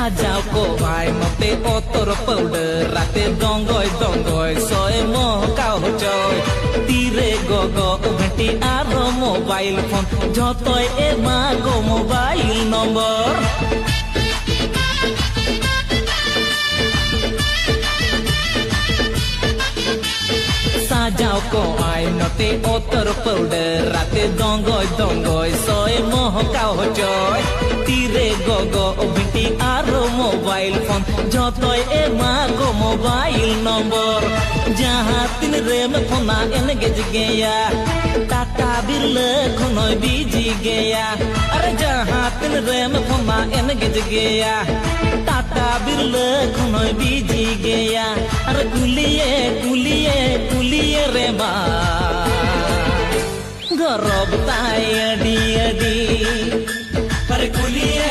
সাজাও কো ভাই মতে অতর পাউডার রাতে দঙ্গয় দঙ্গয় সয় মহকাও চয় তীরে গগ ঘটি আর মোবাইল ফোন যতই এ মাগো মোবাইল নম্বর সাজাও কো আই নতে অতর পাউডার রাতে দঙ্গয় দঙ্গয় সয় মহকাও চয় তীরে গগ ঘটি আর মোবাইল ফোন যতই এ মাগো মোবাইল নম্বর যাহা তিন রেম ফোনা এনগেজ গেয়া টাকা বিল খনয় বিজি গেয়া আরে যাহা তিন রেম ফোনা এনগেজ গেয়া টাকা বিল খনয় বিজি গেয়া আরে কুলিয়ে কুলিয়ে কুলিয়ে রে মা গরব তাই আডি আডি আরে কুলিয়ে